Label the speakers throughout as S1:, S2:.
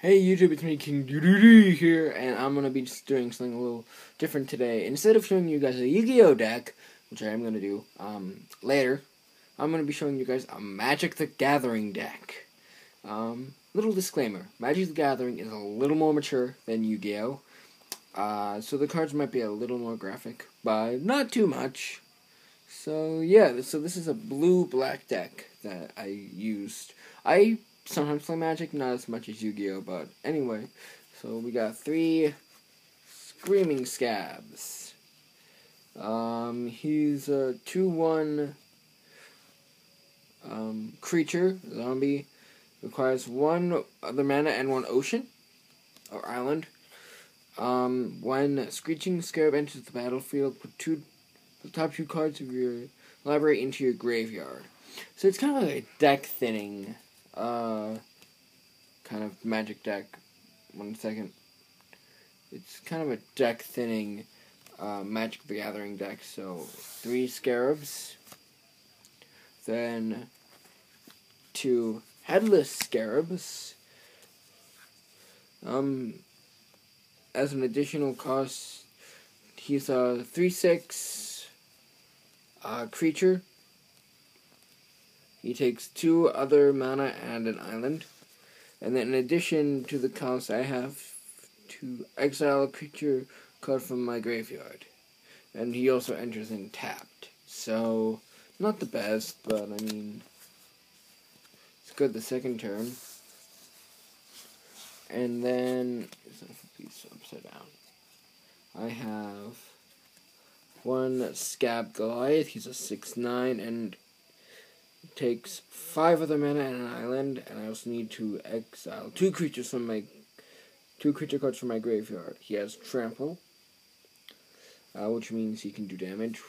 S1: Hey YouTube, it's me, King Doodoo here, and I'm going to be just doing something a little different today. Instead of showing you guys a Yu-Gi-Oh deck, which I am going to do later, I'm going to be showing you guys a Magic the Gathering deck. Little disclaimer, Magic the Gathering is a little more mature than Yu-Gi-Oh! So the cards might be a little more graphic, but not too much. So yeah, so this is a blue-black deck that I used. I sometimes play Magic, not as much as Yu-Gi-Oh, but anyway. So we got 3 Screaming Scabs. He's a 2/1 creature, zombie. Requires 1 other mana and 1 ocean, or island. When Screeching Scarab enters the battlefield, put the top 2 cards of your library into your graveyard. So it's kind of like a deck thinning kind of Magic deck. 1 second. It's kind of a deck thinning Magic the Gathering deck. So 3 Scarabs, then 2 Headless Scarabs. As an additional cost, he's a 3/6 creature. He takes 2 other mana and an island. And then in addition to the cost, I have to exile a creature card from my graveyard. And he also enters in tapped. So, not the best, but I mean, it's good the second turn. And then, it's upside down. I have 1 Scab Goliath. He's a 6/9 and takes 5 other mana and an island, and I also need to exile 2 creature cards from my graveyard. He has Trample, which means he can do damage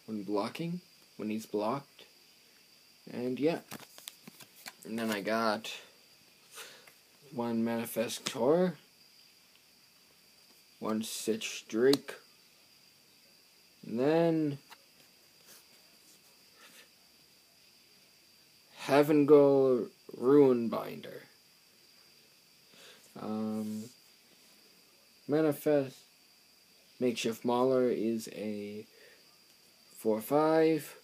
S1: when he's blocked. And yeah. And then I got 1 Manifestor, 1 Stitch Drake, and then Heavengoal Runebinder. Manifest Makeshift Mauler is a 4/5,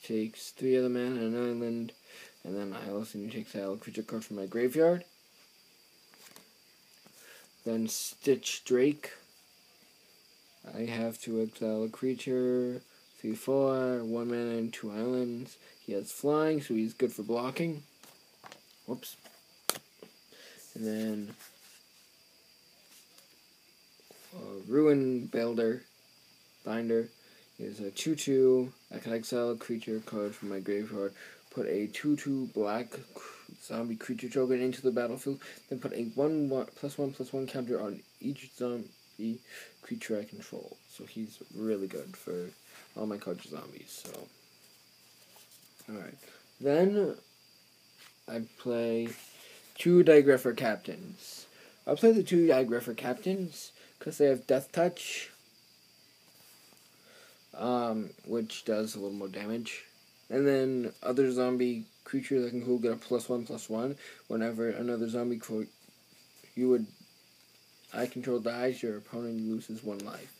S1: takes 3 other mana and an island, and then I also need to exile a creature card from my graveyard. Then Stitch Drake. I have to exile a creature, 3/4, 1 mana and 2 islands. He has flying, so he's good for blocking. Whoops. And then Ruin Binder is a 2/2. I can exile a creature card from my graveyard. Put a 2/2 black zombie creature token into the battlefield. Then put a 1/1/1/1 counter on each zombie creature I control. So he's really good for all my cards zombies. So, alright. Then I play 2 Digrapher Captains. I'll play the 2 Digrapher Captains because they have Death Touch, which does a little more damage. And then other zombie creature that can get a +1/+1 whenever another zombie I control dies, your opponent loses 1 life.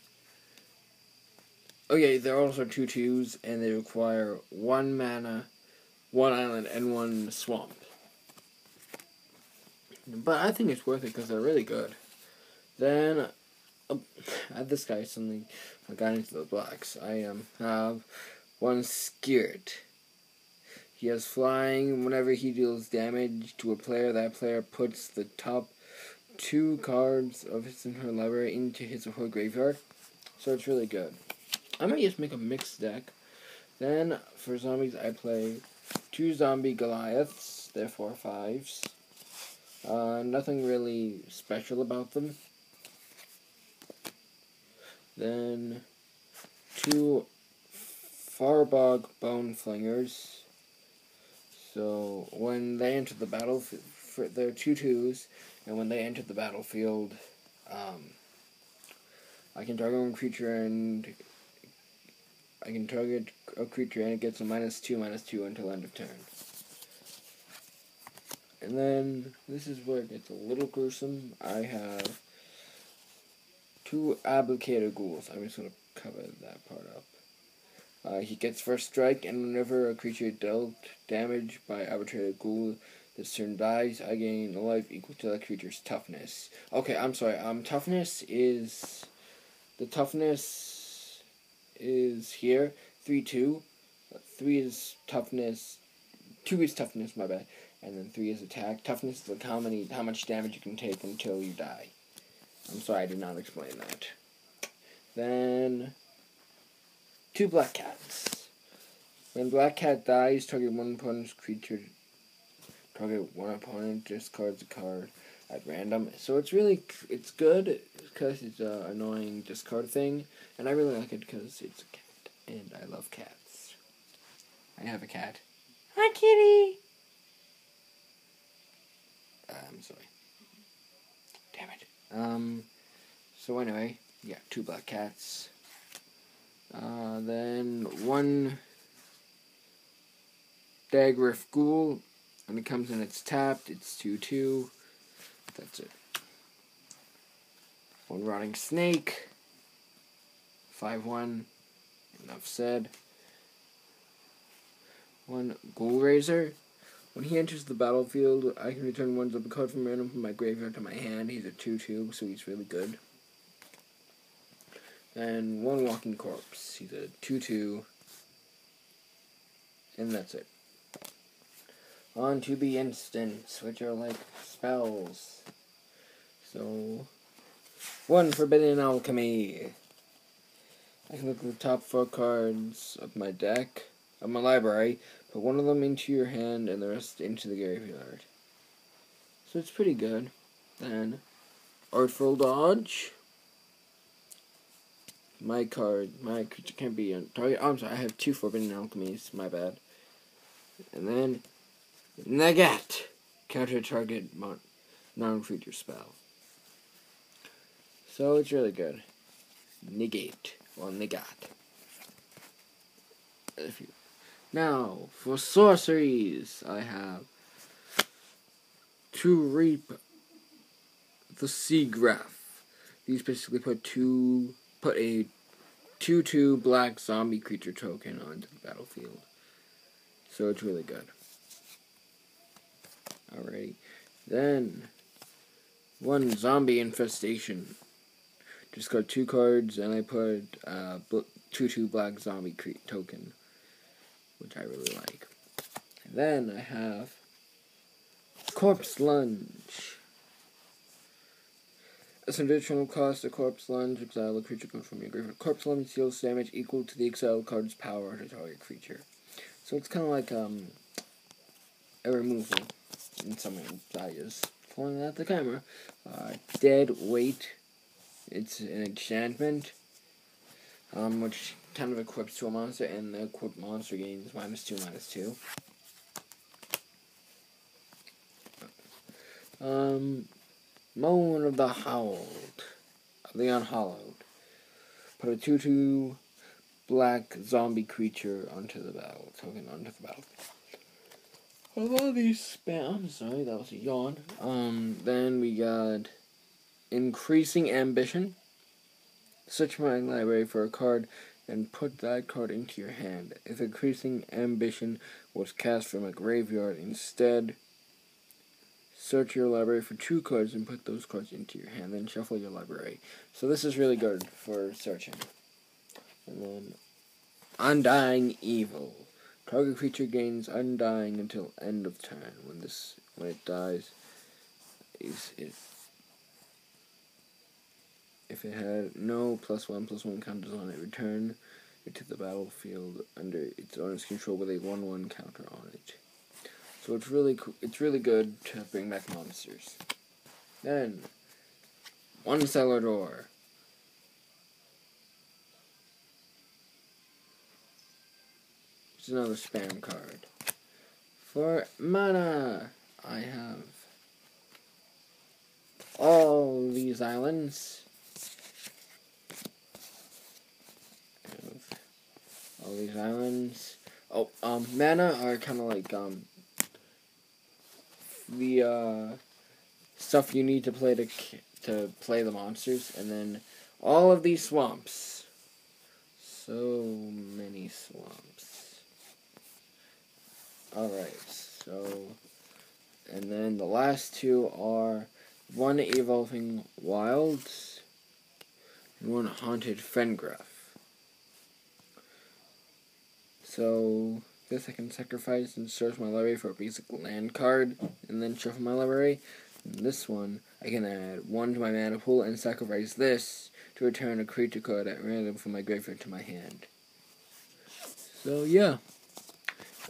S1: Okay, they're also 2/2s, and they require 1 mana, 1 island, and 1 swamp. But I think it's worth it because they're really good. Then, this guy suddenly got into the blacks. I have 1 Skirt. He has flying. Whenever he deals damage to a player, that player puts the top 2 cards of his and her library into his or her graveyard. So it's really good. I might just make a mixed deck. Then, for zombies, I play 2 Zombie Goliaths. They're 4/5s. Nothing really special about them. Then 2 Farbog Bone Flingers. So when they enter the battlefield, they're 2/2s, and when they enter the battlefield, I can target 1 creature and it gets a -2/-2 until end of turn. And then, this is where it gets a little gruesome. I have 2 Applicator Ghouls. I'm just going to cover that part up. He gets first strike, and whenever a creature dealt damage by Arbitrator Ghoul this turn dies, I gain a life equal to that creature's toughness. Okay, I'm sorry. Toughness is... The toughness is here. 3-2. 3 is toughness. 2 is toughness, my bad. And then 3 is attack. Toughness is like how much damage you can take until you die. I'm sorry, I did not explain that. Then... 2 Black Cats. When Black Cat dies, target one opponent's creature. Target one opponent discards a card at random. So it's good because it's an annoying discard thing, and I really like it because it's a cat, and I love cats. I have a cat. Hi, kitty. I'm sorry. Damn it. So anyway, yeah, 2 Black Cats. Then 1 Dagriff Ghoul. When it comes in, it's tapped. It's 2/2. That's it. 1 Rotting Snake. 5/1. Enough said. 1 Ghoul Raiser. When he enters the battlefield, I can return 1 Zombi card from random from my graveyard to my hand. He's a 2/2, so he's really good. And 1 Walking Corpse. He's a 2/2. And that's it. On to the instants, which are like spells. So, 1 Forbidden Alchemy. I can look at the top 4 cards of my deck, of my library, put 1 of them into your hand and the rest into the graveyard. So it's pretty good. Then, Artful Dodge. My creature can't be on target. Oh, I'm sorry, I have 2 Forbidden Alchemies, my bad. And then, Negate. Counter target non-creature spell. So it's really good. Negate. Well, negate. Now, for sorceries, I have to Reap the Seagraph. These basically put a 2/2 black zombie creature token onto the battlefield. So it's really good. Alrighty. Then, 1 Zombie Infestation. Discard 2 cards, and I put 2/2 black zombie token, which I really like. And then I have Corpse Lunge. As an additional cost, a Corpse Lunge, exile a creature card from your graveyard. Corpse Lunge deals damage equal to the exiled card's power to target creature. So it's kind of like a removal in some way. I just pulling out the camera. Dead Weight. It's an enchantment, which kind of equips to a monster, and the equipped monster gains -2/-2. Moan of the Howled, of the Unhallowed. Put a 2/2 black zombie creature onto the battle token onto the battle. A lot of these spam. I'm sorry, that was a yawn. Then we got Increasing Ambition. Search my library for a card and put that card into your hand. If Increasing Ambition was cast from a graveyard instead, search your library for 2 cards and put those cards into your hand. Then shuffle your library. So this is really good for searching. And then Undying Evil. Target creature gains Undying until end of turn. When it dies, if it had no +1/+1 counters on it, return it to the battlefield under its owner's control with a 1/1 counter on it. So it's really cool. It's really good to bring back monsters. Then 1 Cellar Door. It's another spam card. For mana, I have all these islands. Mana are kind of like the stuff you need to play the monsters, and then all of these swamps. So many swamps. Alright, so, and then the last two are one Evolving Wilds and one Haunted Fengraf. So, this I can sacrifice and search my library for a basic land card, and then shuffle my library. And this one, I can add one to my mana pool and sacrifice this to return a creature card at random from my graveyard to my hand. So yeah,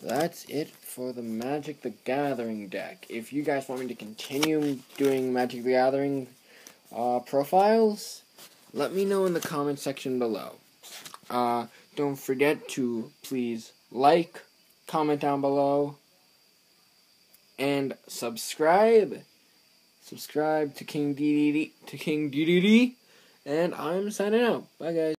S1: that's it for the Magic the Gathering deck. If you guys want me to continue doing Magic the Gathering profiles, let me know in the comment section below. Don't forget to please like, comment down below, and subscribe. Subscribe to King DDD, and I'm signing out. Bye, guys.